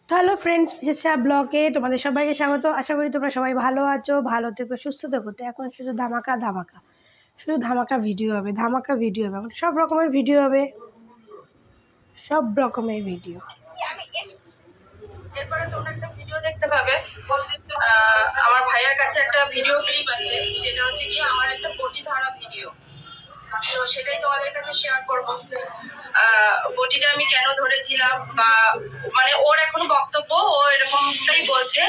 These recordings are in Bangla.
তো হ্যালো ফ্রেন্ডস, বিশেষা ব্লগে তোমাদের সবাইকে স্বাগত। আশা করি তোমরা সবাই ভালো আছো, ভালো থেকো, সুস্থ থেকো। তো এখন শুধু ধামাকা ধামাকা, শুধু ধামাকা ভিডিও হবে, ধামাকা ভিডিও হবে, এখন সব রকমের ভিডিও হবে, সব রকমের ভিডিও। এরপরে তোমরা একটা ভিডিও দেখতে পাবে। আমার ভাইয়ের কাছে একটা ভিডিও ক্লিপ আছে, যেটা হচ্ছে কি আমার একটা বটি ধরা ভিডিও। তো সেটাই তোমাদের কাছে শেয়ার করবো। বটিটা আমি কেন ধরেছিলাম, বা মানে ওর এখন বক্তব্য, ও এরকমটাই বলছে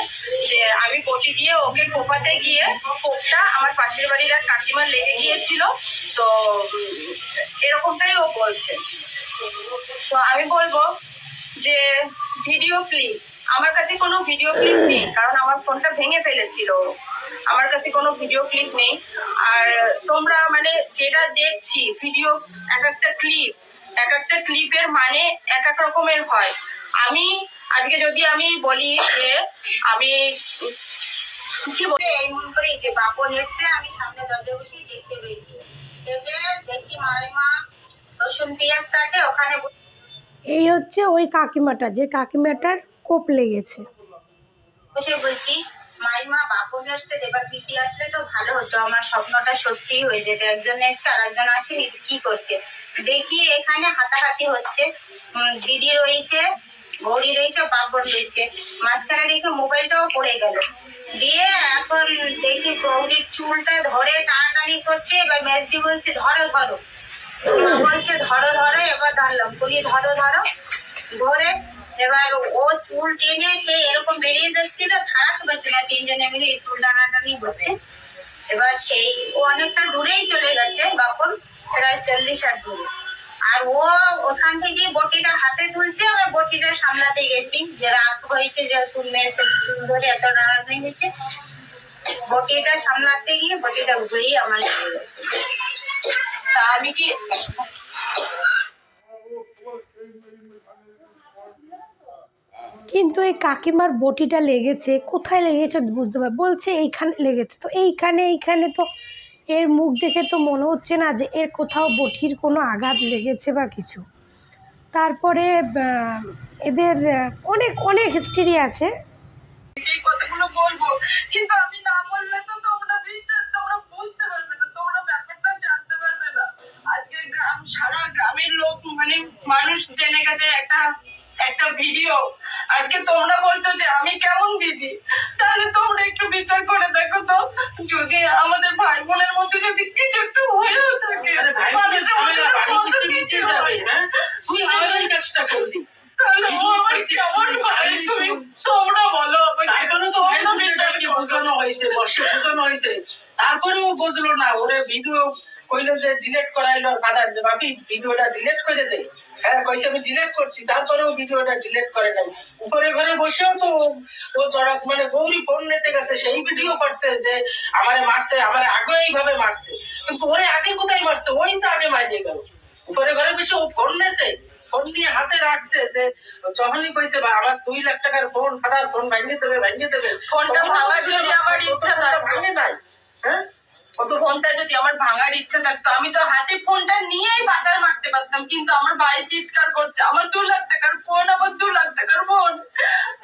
যে আমি বটি দিয়ে ওকে কোপাতে গিয়ে কোপটা আমার পাশের বাড়ির এক কাকিমার লেগে গিয়েছিল। তো এরকমটাই ও বলছে। তো আমি বলবো যে ভিডিও ক্লিপ, আমার কাছে কোনো ভিডিও ক্লিপ নেই, কারণ আমার ফোনটা ভেঙে ফেলেছিল। আমার কাছে কোনো ভিডিও ক্লিপ নেই। আর তোমরা মানে যেটা দেখছি ভিডিও, এক একটা ক্লিপের মানে এক এক রকমের হয়। আমি আজকে যদি আমি বলি যে আমি কি বলে এই মন করে যে বাপন এসছে, আমি সামনে দরজা বসে দেখতে পেয়েছি। এসে দেখি মা রসুন পেঁয়াজ কাটে ওখানে। এই হচ্ছে ওই কাকিমাটা, যে কাকিমাটার কোপ লেগেছে। বসে বলছি মাইমা বাপন এসছে, এবার দিদি আসলে তো ভালো হতো, আমার স্বপ্নটা সত্যি হয়ে যেত। একজন এসছে আর একজন আসেনি, কি করছে দেখি এখানে হাতাহাতি হচ্ছে। দিদি রয়েছে, গৌরী রয়েছে, বাপন রয়েছে, মাঝখানে দেখে মোবাইলটাও পড়ে গেল। দিয়ে এখন দেখি গৌরীর চুলটা ধরে টানাটানি করছে। এবার মেজদি বলছে ধরো ধরো, মা বলছে ধরো ধরো, এবার ধরলাম, বলি ধরো ধরো, ধরে এবার ও চুল টেনে সে এরকম বেরিয়ে যাচ্ছিল, ছাড়াতে পারছে না। তিনজনে মিলে এই চুল টানাটানি হচ্ছে। এবার সেই ও অনেকটা দূরেই চলে গেছে, বাপন প্রায় 40 হাত দূরে। আর ও ওখান থেকে বটিটা হাতে তুলছে, আবার বটিটা সামলাতে গেছি, যে রাগ হয়েছে, যে তুললে চুল ধরে এত রাগ হয়ে গেছে। বটিটা সামলাতে গিয়ে বটিটা ঘুরেই আমার লেগে গেছে। তা আমি কি কিন্তু এই কাকিমার বটিটা লেগেছে কোথায় লেগেছে বুঝতে পার, বলছে এইখানে লেগেছে। তো এইখানে তো এর মুখ দেখে তো মনে হচ্ছে না যে এর কোথাও বটির কোনো আঘাত লেগেছে বা কিছু। তারপরে এদের অনেক অনেক হিস্ট্রি আছে। এই কথাগুলো বলবো, কিন্তু আমি না বললে তো তোমরা বুঝতে পারবে না, তোমরা ব্যাপারটা জানতে পারবে না। আজকে সারা গ্রামের লোক মানে মানুষ জেনে গেছে একটা একটা ভিডিও। আজকে তোমরা বলছো যে আমি কেমন দিদি, তাহলে তোমরা একটু বিচার করে দেখো তো, যদি আমাদের ভাই বোনের মধ্যে যদি কিছু একটু হয়েও থাকে, তুই আমার এই কাজটা করলি, তাহলে ও আমার কেমন ভাই, তুমি তোমরা বলো। বোঝানো হয়েছে, বর্ষে বোঝানো হয়েছে, তারপরেও বুঝলো না। ওরে ভিডিও কইলে যে ডিলেট করাইলো ফাদার, যে ভাবি ভিডিওটা ডিলেট করে দে। হ্যাঁ কইছে আমি ডিলেট করছি, তারপরেও ভিডিওটা ডিলেট করে নাই। উপরে ঘরে বসেও তো ও জড়ক মানে গৌরী ফোন নিতে গেছে, সেই ভিডিও করছে যে আমারে মারছে, আমারে আগে এইভাবে মারছে। কিন্তু ওরে আগে কোথায় মারছে, ওই তো আগে মারিয়ে গেল। উপরে ঘরে বসে ও ফোন নেছে, ফোন নিয়ে হাতে রাখছে, যে যখনই কইছে বা আমার 2 লাখ টাকার ফোন, ফাদার ফোন ভাঙিয়ে দেবে। ফোনটা ভাঙার যদি আমার ইচ্ছা থাকতো, ভাঙে নাই। হ্যাঁ ফোনটা যদি আমার ভাঙার ইচ্ছা থাকতো, আমি তো হাতে ফোনটা নিয়েই বাজার মারতে পারতাম। কিন্তু আমার ভাই চিৎকার করছে, আমার 2 লাখ টাকার ফোন, আমার 2 লাখ টাকার ফোন।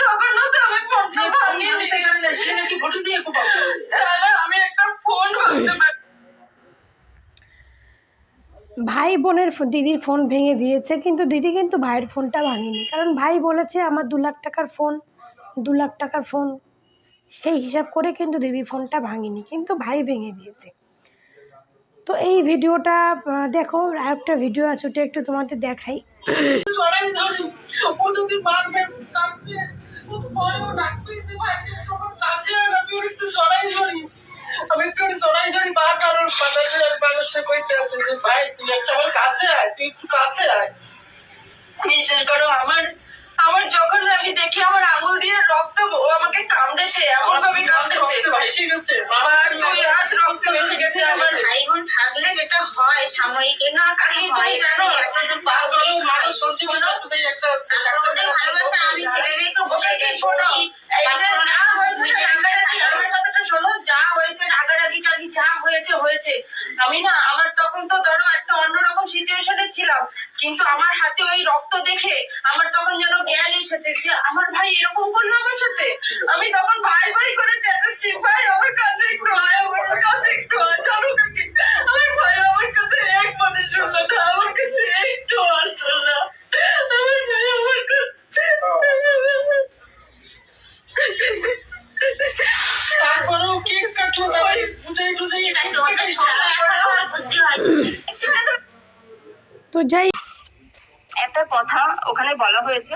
তখনও তো আমি ফোনটা ভাঙিয়ে নিতে পারি না, সে নাকি বটি দিয়ে কোপাবো, তাহলে আমি একটা ফোন ভাঙতে পারি। ভাই বোনের দিদির ফোন ভেঙে দিয়েছে, কিন্তু দিদি কিন্তু ভাইয়ের ফোনটা ভাঙেনি, কারণ ভাই বলেছে আমার 2 লাখ টাকার ফোন, 2 লাখ টাকার ফোন, সেই হিসাব করে কিন্তু দিদি ফোনটা ভাঙেনি, কিন্তু ভাই ভেঙে দিয়েছে। তো এই ভিডিওটা দেখো, আরেকটা ভিডিও আছে, ওটা একটু তোমাদের দেখাই। ও যদি মারবে কাটবে, ও তো পরেও ডাকবে যে ভাইকে তোমার কাছে আর আমি ওর একটু জড়াই ধরি, আমি একটু জড়াই ধরি। বা কারোর বাজারের মানুষে কইতে আছে যে ভাই তুই একটা আমার কাছে আয়, তুই একটু কাছে আয়। বিশেষ করো আমার আমার যখন আমি দেখি আমার আঙুল দিয়ে রক্ত, ও আমাকে কামড়েছে, এমন ভাবে কামড়েছে, ভেসে গেছে, আমার 2 হাত রক্ত ভেসে গেছে। আমার ভাই বোন থাকলে যেটা হয় সাময়িক, না আমি তুমি জানো এতদূর পার হলো মানুষ সহ্য করতে আছে, একটা ভালোবাসা আমি ছেলে মেয়েকে বলে গেছি। এইটা যা হয়েছে রাগারাগি, আমার কথাটা শোনো, যা হয়েছে রাগারাগি যা হয়েছে হয়েছে। আমি না, আমার তখন তো ধরো একটা অন্যরকম সিচুয়েশনে ছিলাম, কিন্তু আমার হাতে ওই রক্ত দেখে আমার তখন যেন জ্ঞান এসেছে যে আমার ভাই এরকম করলো আমার সাথে। আমি তখন ভাই ভাই করে চেঁচাচ্ছি, ভাই আমার কাছে একটু আয়, আমার কাছে একটু আয়, জানো কাকি আমার ভাই আমার কাছে এক মানে শুনলো না, আমার কাছে একটু আসলো না, আমার ভাই আমার কাছে। তারপরেও কেক কাটলো না, বুঝাই টুজাই তো যাই একটা কথা ওখানে বলা হয়েছে,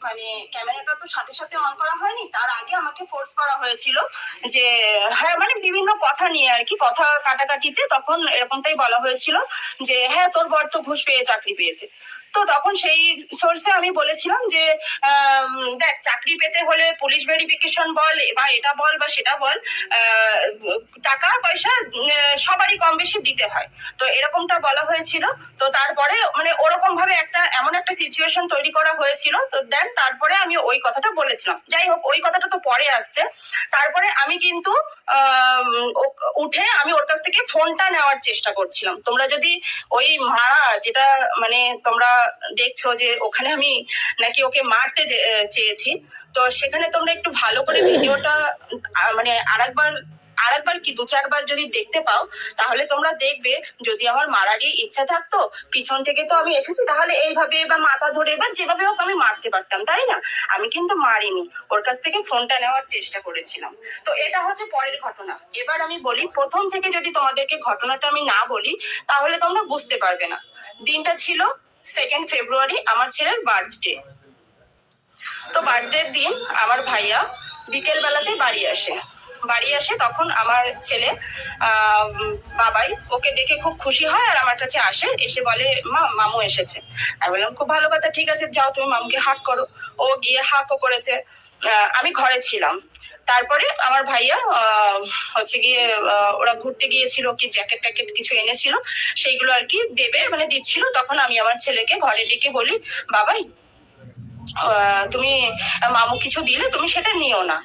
মানে ক্যামেরাটা তো সাথে সাথে অন করা হয়নি, তার আগে আমাকে ফোর্স করা হয়েছিল যে হ্যাঁ মানে বিভিন্ন কথা নিয়ে আর কি, কথা কাটাকাটিতে তখন এরকমটাই বলা হয়েছিল যে হ্যাঁ তোর বর তো ঘুষ পেয়ে চাকরি পেয়েছে। তো তখন সেই সোর্সে আমি বলেছিলাম যে দেখ চাকরি পেতে হলে পুলিশ ভেরিফিকেশন বল বা এটা বল বা সেটা বল, টাকা পয়সা সবারই কম বেশি দিতে হয়। তো এরকমটা বলা হয়েছিল। তো তারপরে মানে ওরকম ভাবে একটা এমন একটা সিচুয়েশন তৈরি করা হয়েছিল। তো দেন তারপরে আমি ওই কথাটা বলেছিলাম। যাই হোক ওই কথাটা তো পরে আসছে। তারপরে আমি কিন্তু উঠে আমি ওর কাছ থেকে ফোনটা নেওয়ার চেষ্টা করছিলাম। তোমরা যদি ওই মারা যেটা মানে তোমরা দেখছো যে ওখানে আমি নাকি ওকে মারতে চেয়েছি, তো সেখানে তোমরা একটু ভালো করে ভিডিওটা মানে আরেকবার কি 2-4 বার যদি দেখতে পাও তাহলে তোমরা দেখবে যদি আমার মারারই ইচ্ছা থাকতো পিছন থেকে তো আমি এসেছি, তাহলে এইভাবে বা মাথা ধরে বা যেভাবে হোক আমি মারতে পারতাম, তাই না? আমি কিন্তু মারিনি, ওর কাছ থেকে ফোনটা নেওয়ার চেষ্টা করেছিলাম। তো এটা হচ্ছে পরের ঘটনা। এবার আমি বলি প্রথম থেকে যদি তোমাদেরকে ঘটনাটা আমি না বলি তাহলে তোমরা বুঝতে পারবে না। দিনটা ছিল 2nd ফেব্রুয়ারি, আমার ছেলের বার্থডে। তো বার্থডের দিন আমার ভাইয়া বিকেল বেলাতে বাড়ি আসে তখন আমার ছেলে বাবাই ওকে দেখে খুব খুশি হয় আর আমার কাছে আসে, এসে বলে মা মামু এসেছে। আমি বললাম খুব ভালো কথা, ঠিক আছে যাও তুমি মামুকে হাক করো। ও গিয়ে হাকও করেছে। আমি ঘরে ছিলাম। তারপরে আমার ভাইয়া হচ্ছে গিয়ে ওরা ঘুরতে গিয়েছিল, কি জ্যাকেট ট্যাকেট কিছু এনেছিল, সেইগুলো আর কি দেবে মানে দিচ্ছিল। তখন আমি আমার ছেলেকে ঘরে ডেকে বলি বাবাই তুমি মামু কিছু দিলে তুমি সেটা নিও না।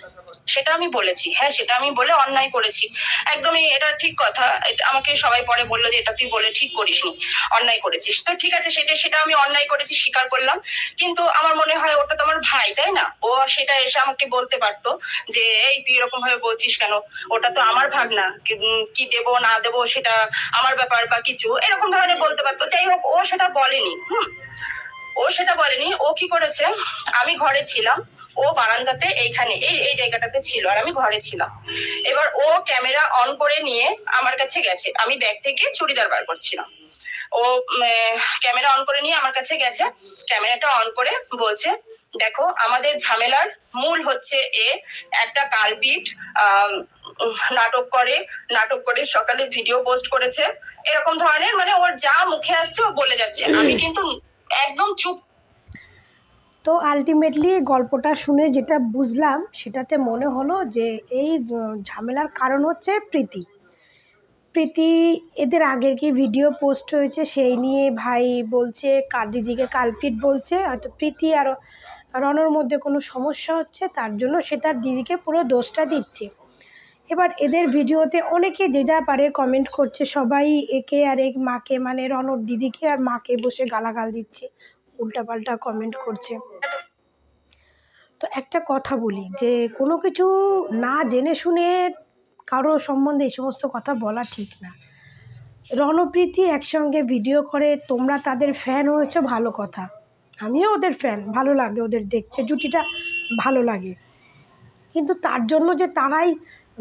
সেটা আমি বলেছি, হ্যাঁ সেটা আমি বলে অন্যায় করেছি, একদমই এটা ঠিক কথা। আমাকে সবাই পরে বললো যে এটা তুই বলে ঠিক করিসনি, অন্যায় করেছিস। তো ঠিক আছে সেটা আমি অন্যায় করেছি স্বীকার করলাম। কিন্তু আমার মনে হয় ওটা তো আমার ভাই, তাই না? ও সেটা এসে আমাকে বলতে পারতো যে এই তুই এরকম ভাবে বলছিস কেন, ওটা তো আমার ভাগনা, কি দেবো না দেবো সেটা আমার ব্যাপার বা কিছু এরকম ধরনের বলতে পারতো। যাই হোক ও সেটা বলেনি। ও সেটা বলেনি। ও কি করেছে, আমি ঘরে ছিলাম, ও বারান্দাতে এইখানে এই জায়গাটাতে ছিল আর আমি ঘরে ছিলাম। এবার ও ক্যামেরা অন করে নিয়ে আমার কাছে গেছে, আমি ব্যাগ থেকে চুড়িদার বার করছিলাম। ও ক্যামেরা অন করে নিয়ে আমার কাছে গেছে, ক্যামেরাটা অন করে বলছে দেখো আমাদের ঝামেলার মূল হচ্ছে একটা কালপিট নাটক করে সকালে ভিডিও পোস্ট করেছে, এরকম ধরনের মানে ওর যা মুখে আসছে ও বলে যাচ্ছে। আমি কিন্তু একদম চুপ। তো আলটিমেটলি গল্পটা শুনে যেটা বুঝলাম সেটাতে মনে হলো যে এই ঝামেলার কারণ হচ্ছে প্রীতি এদের আগের কি ভিডিও পোস্ট হয়েছে সেই নিয়ে ভাই বলছে দিদিকে কালপিট বলছে, হয়তো প্রীতি আর রনর মধ্যে কোনো সমস্যা হচ্ছে তার জন্য সে তার দিদিকে পুরো দোষটা দিচ্ছে। এবার এদের ভিডিওতে অনেকে যে যা পারে কমেন্ট করছে, সবাই একে আর এক মাকে মানে রনর দিদিকে আর মাকে বসে গালাগাল দিচ্ছে, উল্টাপাল্টা কমেন্ট করছে। তো একটা কথা বলি যে কোনো কিছু না জেনে শুনে কারো সম্বন্ধে এই সমস্ত কথা বলা ঠিক না। রণপ্রীতি একসঙ্গে ভিডিও করে, তোমরা তাদের ফ্যান হয়েছো ভালো কথা, আমিও ওদের ফ্যান, ভালো লাগে ওদের দেখতে, জুটিটা ভালো লাগে। কিন্তু তার জন্য যে তারাই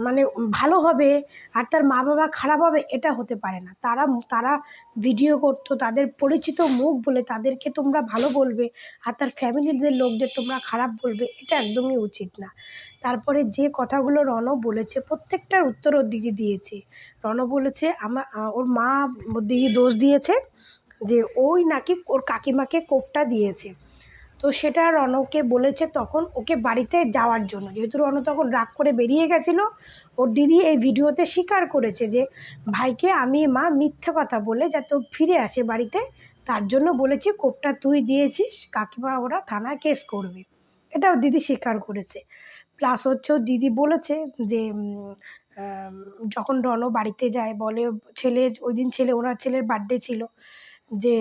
মানে ভালো হবে আর তার মা বাবা খারাপ হবে এটা হতে পারে না। তারা ভিডিও করতো, তাদের পরিচিত মুখ বলে তাদেরকে তোমরা ভালো বলবে আর তার ফ্যামিলিদের লোকদের তোমরা খারাপ বলবে, এটা একদমই উচিত না। তারপরে যে কথাগুলো রণ বলেছে প্রত্যেকটার উত্তর ওর দিদি দিয়েছে। রণ বলেছে ওর মা দিদি দোষ দিয়েছে যে ওই নাকি ওর কাকিমাকে কোপটা দিয়েছে। তো সেটা রণকে বলেছে তখন ওকে বাড়িতে যাওয়ার জন্য, যেহেতু রণ তখন রাগ করে বেরিয়ে গেছিলো। ওর দিদি এই ভিডিওতে স্বীকার করেছে যে ভাইকে আমি মা মিথ্যে কথা বলে যাতে ফিরে আসে বাড়িতে, তার জন্য বলেছি কোপটা তুই দিয়েছিস, কাকিমা ওরা থানায় কেস করবে, এটা ওর দিদি স্বীকার করেছে। প্লাস হচ্ছে ওর দিদি বলেছে যে যখন রণ বাড়িতে যায় বলে ওই দিন ওনার ছেলের বার্থডে ছিল, যে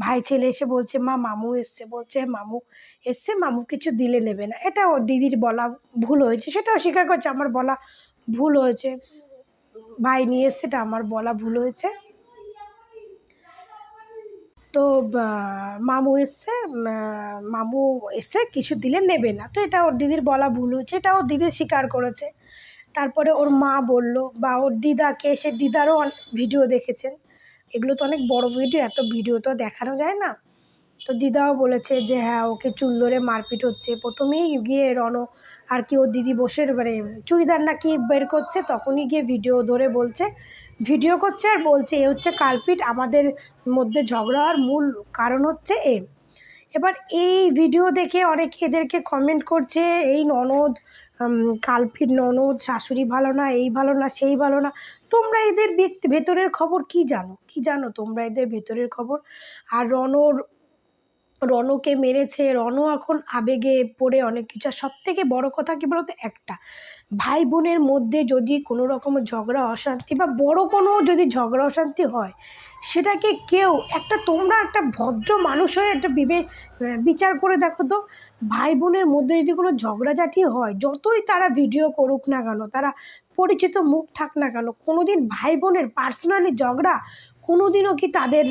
ভাই ছেলে এসে বলছে মা মামু এসছে, বলছে মামু এসছে, মামু কিছু দিলে নেবে না। এটা ওর দিদির বলা ভুল হয়েছে, সেটাও স্বীকার করছে আমার বলা ভুল হয়েছে, ভাই নিয়ে এসছে, এটা আমার বলা ভুল হয়েছে। তো মামু এসছে, মামু এসে কিছু দিলে নেবে না, তো এটা ওর দিদির বলা ভুল হয়েছে, এটা ওর দিদি স্বীকার করেছে। তারপরে ওর মা বলল, বা ওর দিদাকে, সে দিদারও ভিডিও দেখেছেন, এগুলো তো অনেক বড় ভিডিও, এত ভিডিও তো দেখানো যায় না। তো দিদাও বলেছে যে হ্যাঁ ওকে চুল ধরে মারপিট হচ্ছে। প্রথমেই গিয়ে রণ আর কি ওর দিদি বসে মানে চুড়িদার নাকি বের করছে, তখনই গিয়ে ভিডিও ধরে বলছে, ভিডিও করছে আর বলছে এ হচ্ছে কালপিট, আমাদের মধ্যে ঝগড়া হওয়ার মূল কারণ হচ্ছে এ। এবার এই ভিডিও দেখে অনেকে এদেরকে কমেন্ট করছে, এই ননদ কালপিট ননদ, শাশুড়ি ভালো না, এই ভালো না, সেই ভালো না। তোমরা এদের ভেতরের খবর কি জানো, কি জানো তোমরা এদের ভেতরের খবর? আর রণকে মেরেছে, রণ এখন আবেগে পড়ে অনেক কিছু। আর সবথেকে বড় কথা কী বলতো, একটা ভাই বোনের মধ্যে যদি কোনো রকম ঝগড়া অশান্তি বা বড় কোনো যদি ঝগড়া অশান্তি হয়, সেটাকে কেউ তোমরা একটা ভদ্র মানুষ হয়ে একটা বিচার করে দেখো তো, ভাই বোনের মধ্যে যদি কোনো ঝগড়াঝাটি হয়, যতই তারা ভিডিও করুক না কেন, তারা পরিচিত মুখ থাক না কেন, কোনো দিন ভাই বোনের পার্সোনালি ঝগড়া কোনো দিনও কি তাদের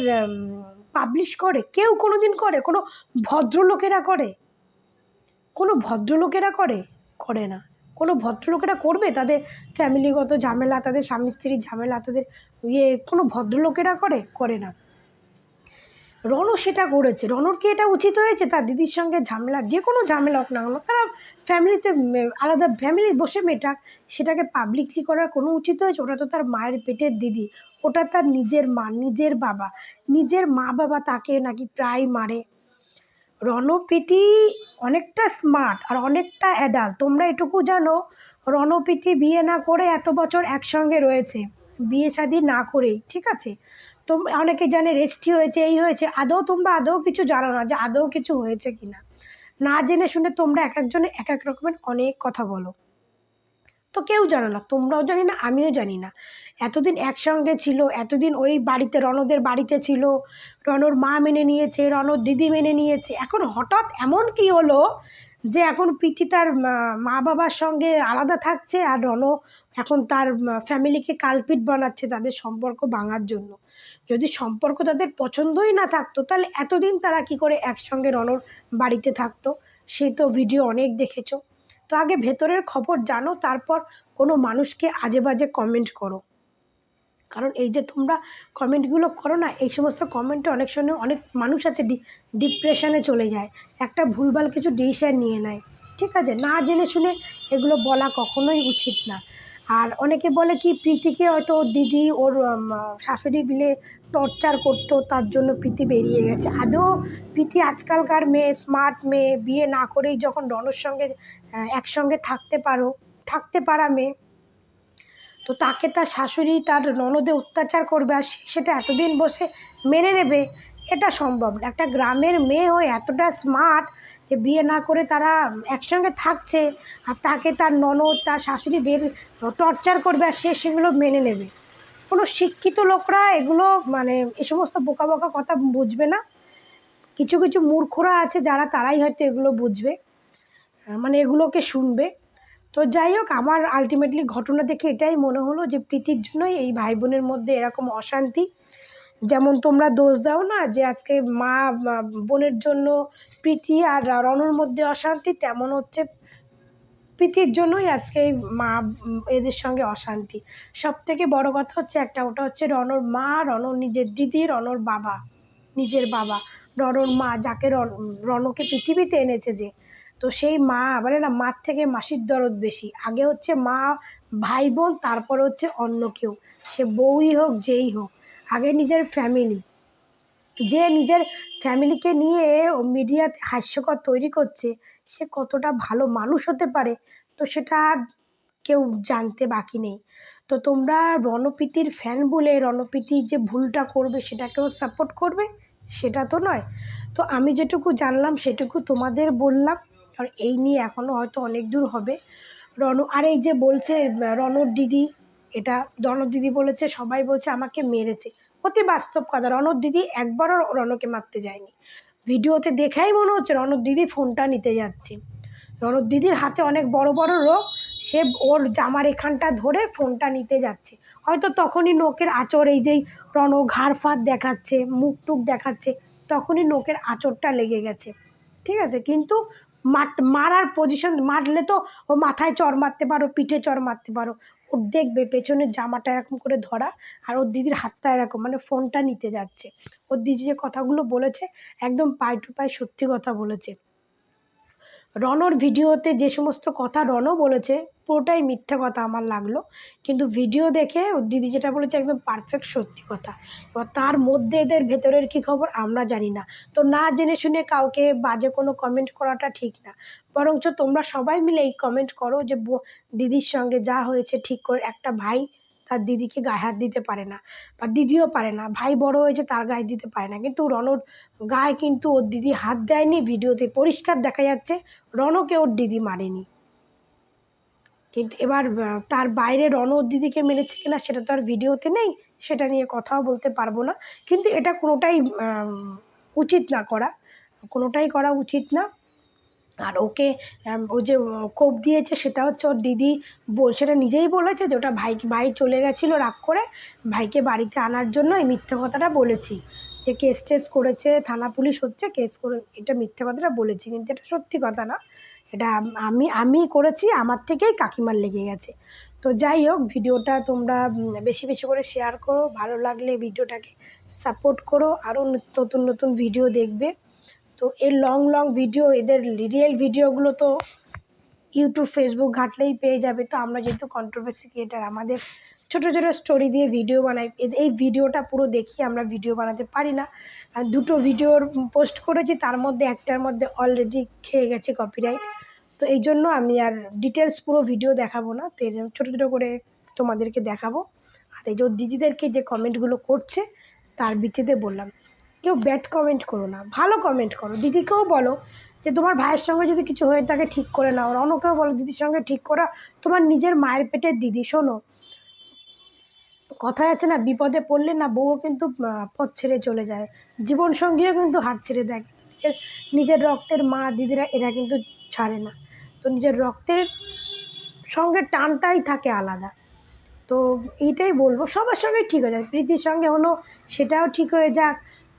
পাবলিশ করে? কেউ কোনো দিন করে? কোনো ভদ্রলোকেরা করে? কোনো ভদ্রলোকেরা করে? করে না। কোনো ভদ্রলোকেরা করবে? তাদের ফ্যামিলিগত ঝামেলা, তাদের স্বামী স্ত্রীর ঝামেলা, তাদের কোনো ভদ্রলোকেরা করে? করে না। রণ সেটা করেছে। রণর কি এটা উচিত হয়েছে তার দিদির সঙ্গে ঝামেলা, যে কোনো ঝামেলা হোক না কেন, তারা ফ্যামিলিতে আলাদা ফ্যামিলি বসে মেটাক, সেটাকে পাবলিকলি করার কোনো উচিত হয়েছে? ওটা তো তার মায়ের পেটের দিদি, ওটা তার নিজের মা, নিজের বাবা, নিজের মা বাবা তাকে নাকি প্রায় মারে। রণপ্রীতি অনেকটা স্মার্ট আর অনেকটা অ্যাডাল্ট, তোমরা এটুকু জানো। রণপ্রীতি বিয়ে না করে এত বছর একসঙ্গে রয়েছে, বিয়ে শাদী না করেই, ঠিক আছে? তো অনেকে জানে রেজিস্ট্রি হয়েছে, এই হয়েছে, তোমরা আদৌ কিছু জানো না যে আদৌ কিছু হয়েছে কিনা। না জেনে শুনে তোমরা এক একজনে এক এক রকমের অনেক কথা বলো। তো কেউ জানো না, তোমরাও জানি না, আমিও জানি না। এতদিন একসঙ্গে ছিল, এতদিন ওই বাড়িতে, রণদের বাড়িতে ছিল, রণর মা মেনে নিয়েছে, রণর দিদি মেনে নিয়েছে। এখন হঠাৎ এমন কি হলো যে এখন প্রীতি তার মা বাবার সঙ্গে আলাদা থাকছে, আর রণ এখন তার ফ্যামিলিকে কালপিট বানাচ্ছে তাদের সম্পর্ক ভাঙার জন্য। যদি সম্পর্ক তাদের পছন্দই না থাকতো, তাহলে এতদিন তারা কি করে একসঙ্গে রণর বাড়িতে থাকতো? সে তো ভিডিও অনেক দেখেছো। তো আগে ভেতরের খবর জানো, তারপর কোনো মানুষকে আজে বাজে কমেন্ট করো। কারণ এই যে তোমরা কমেন্টগুলো করো না, এই সমস্ত কমেন্টে অনেক সময় অনেক মানুষ আছে ডিপ্রেশনে চলে যায়, একটা ভুলভাল কিছু ডিসিশন নিয়ে নেয়, ঠিক আছে? না জেনে শুনে এগুলো বলা কখনোই উচিত না। আর অনেকে বলে কি প্রীতিকে হয়তো ওর দিদি, ওর শাশুড়ি মিলে টর্চার করতো, তার জন্য প্রীতি বেরিয়ে গেছে। আদৌ প্রীতি আজকালকার মেয়ে, স্মার্ট মেয়ে, বিয়ে না করেই যখন রণর সঙ্গে একসঙ্গে থাকতে পারা মেয়ে, তো তাকে তার শাশুড়ি, তার ননদে অত্যাচার করবে আর সেটা এতদিন বসে মেনে নেবে? এটা সম্ভব না। একটা গ্রামের মেয়ে হয়ে এতটা স্মার্ট যে বিয়ে না করে তারা একসঙ্গে থাকছে, আর তাকে তার ননদ, তার শাশুড়ি টর্চার করবে আর সেগুলো মেনে নেবে? কোনো শিক্ষিত লোকরা এগুলো মানে এ সমস্ত বোকা বোকা কথা বুঝবে না। কিছু কিছু মূর্খরা আছে যারা, তারাই হয়তো এগুলো বুঝবে, মানে এগুলোকে শুনবে। তো যাই হোক, আমার আলটিমেটলি ঘটনা দেখে এটাই মনে হলো যে প্রীতির জন্যই এই ভাই বোনের মধ্যে এরকম অশান্তি। যেমন তোমরা দোষ দাও না যে আজকে বোনের জন্য প্রীতি আর রণর মধ্যে অশান্তি, তেমন হচ্ছে প্রীতির জন্যই আজকে এই এদের সঙ্গে অশান্তি। সব থেকে বড় কথা হচ্ছে একটা, ওটা হচ্ছে রণর মা, রণর নিজের দিদি, রণর বাবা, নিজের বাবা, রণর মা, যাকে রণকে পৃথিবীতে এনেছে যে, তো সেই মা বলে না, মার থেকে মাসির দরদ বেশি। আগে হচ্ছে মা, ভাই বোন, তারপর হচ্ছে অন্য কেউ, সে বউই হোক, যেই হোক, আগে নিজের ফ্যামিলি। যে নিজের ফ্যামিলিকে নিয়ে ও মিডিয়াতে হাস্যকর তৈরি করছে, সে কতটা ভালো মানুষ হতে পারে, তো সেটা আর কেউ জানতে বাকি নেই। তো তোমরা রণপ্রীতির ফ্যান বলে রণপ্রীতি যে ভুলটা করবে সেটাকেও সাপোর্ট করবে? সেটা তো নয়। তো আমি যেটুকু জানলাম সেটুকু তোমাদের বললাম। আর এই নিয়ে এখনও হয়তো অনেক দূর হবে। আর এই যে বলছে রণর দিদি, এটা রণর দিদি বলেছে, সবাই বলছে আমাকে মেরেছে। অতি বাস্তব কথা, রণর দিদি একবারও রণকে মারতে যায়নি। ভিডিওতে দেখাই মনে হচ্ছে রণর দিদি ফোনটা নিতে যাচ্ছে। রণর দিদির হাতে অনেক বড় বড় রোগ, সে ওর জামার এখানটা ধরে ফোনটা নিতে যাচ্ছে। হয়তো তখনই নোকের আঁচড়, এই যেই রণ ঘাড় ফাঁত দেখাচ্ছে, মুখ টুক দেখাচ্ছে, তখনই নোকের আঁচড়টা লেগে গেছে, ঠিক আছে। কিন্তু মারার পজিশন, মারলে তো ও মাথায় চড় মারতে পারো, পিঠে চড় মারতে পারো। ওর দেখবে পেছনের জামাটা এরকম করে ধরা, আর ওর দিদির হাতটা এরকম, মানে ফোনটা নিতে যাচ্ছে। ওর দিদি যে কথাগুলো বলেছে একদম পাই টু পাই সত্যি কথা বলেছে। রণর ভিডিওতে যে সমস্ত কথা রণও বলেছে পুরোটাই মিথ্যা কথা আমার লাগলো, কিন্তু ভিডিও দেখে ওর দিদি যেটা বলেছে একদম পারফেক্ট সত্যি কথা। এবার তার মধ্যে এদের ভেতরের কী খবর আমরা জানি না, তো না জেনে শুনে কাউকে বাজে কোনো কমেন্ট করাটা ঠিক না। বরঞ্চ তোমরা সবাই মিলে এই কমেন্ট করো যে দিদির সঙ্গে যা হয়েছে ঠিক করে। একটা ভাই তার দিদিকে গায়ে হাত দিতে পারে না, বা দিদিও পারে না, ভাই বড় হয়েছে তার গায়ে দিতে পারে না, কিন্তু রণর গায়ে কিন্তু ওর দিদি হাত দেয়নি। ভিডিওতে পরিষ্কার দেখা যাচ্ছে রণকে ওর দিদি মারেনি। কিন্তু এবার তার বাইরে রণ ওর দিদিকে মেরেছে কিনা সেটা তো আর ভিডিওতে নেই, সেটা নিয়ে কথাও বলতে পারবো না। কিন্তু এটা কোনোটাই উচিত না করা, কোনোটাই করা উচিত না। আর ওকে ও যে কোপ দিয়েছে সেটা হচ্ছে ওর দিদি সেটা নিজেই বলেছে যে ওটা ভাই চলে গেছিলো রাগ করে, ভাইকে বাড়িতে আনার জন্য এই মিথ্যে কথাটা বলেছি। যে কেস টেস করেছে, থানা পুলিশ হচ্ছে, কেস করে, এটা মিথ্যে কথাটা বলেছি, কিন্তু এটা সত্যি কথা না। এটা আমি করেছি, আমার থেকেই কাকিমার লেগে গেছে। তো যাই হোক, ভিডিওটা তোমরা বেশি বেশি করে শেয়ার করো, ভালো লাগলে ভিডিওটাকে সাপোর্ট করো, আরও নতুন নতুন ভিডিও দেখবে। তো এর লং ভিডিও, এদের রিয়েল ভিডিওগুলো তো ইউটিউব ফেসবুক ঘাটলেই পেয়ে যাবে। তো আমরা যেহেতু কন্ট্রোভার্সি ক্রিয়েটার, আমাদের ছোটো ছোটো স্টোরি দিয়ে ভিডিও বানাই, এই ভিডিওটা পুরো দেখিয়ে আমরা ভিডিও বানাতে পারি না। আর দুটো ভিডিওর পোস্ট করেছি, তার মধ্যে একটার মধ্যে অলরেডি খেয়ে গেছে কপিরাইট। তো এই জন্য আমি আর ডিটেলস পুরো ভিডিও দেখাবো না, তো এরকম ছোটো ছোটো করে তোমাদেরকে দেখাবো। আর এই যে দিদিদেরকে যে কমেন্টগুলো করছে তার ভিত্তিতে বললাম, কেউ ব্যাড কমেন্ট করো না, ভালো কমেন্ট করো। দিদিকেও বলো যে তোমার ভাইয়ের সঙ্গে যদি কিছু হয়ে থাকে ঠিক করে নাও, রণকেও বলো দিদির সঙ্গে ঠিক করা, তোমার নিজের মায়ের পেটের দিদি। শোনো, কথায় আছে না, বিপদে পড়লে না বউও কিন্তু পথ ছেড়ে চলে যায়, জীবন সঙ্গীও কিন্তু হাত ছেড়ে দেয়, নিজের রক্তের মা দিদিরা এরা কিন্তু ছাড়ে না। তো নিজের রক্তের সঙ্গে টানটাই থাকে আলাদা। তো এইটাই বলবো, সবার সঙ্গে ঠিক হয়ে যাবে, প্রীতির সঙ্গে হলো সেটাও ঠিক হয়ে যাক,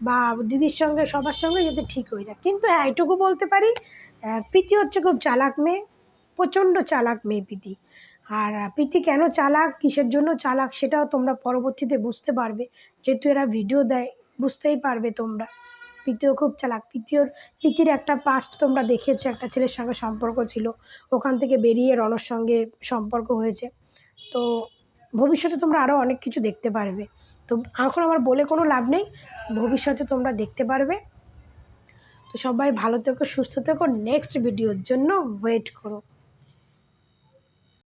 বা দিদির সঙ্গে সবার সঙ্গে যাতে ঠিক হয়ে যাক। কিন্তু হ্যাঁ, এটুকু বলতে পারি, প্রীতি হচ্ছে খুব চালাক মেয়ে, প্রচণ্ড চালাক মেয়ে প্রীতি। আর প্রীতি কেন চালাক, কিসের জন্য চালাক, সেটাও তোমরা পরবর্তীতে বুঝতে পারবে, যেহেতু এরা ভিডিও দেয়, বুঝতেই পারবে তোমরা। প্রীতিও খুব চালাক। প্রীতির একটা পাস্ট তোমরা দেখেছো, একটা ছেলের সঙ্গে সম্পর্ক ছিল, ওখান থেকে বেরিয়ে রণর সঙ্গে সম্পর্ক হয়েছে। তো ভবিষ্যতে তোমরা আরও অনেক কিছু দেখতে পারবে। তো এখন আমার বলে কোনো লাভ নেই, ভবিষ্যতে তোমরা দেখতে পারবে। তো সবাই ভালো থেকো, সুস্থ থেকো, নেক্সট ভিডিওর জন্য ওয়েট করো।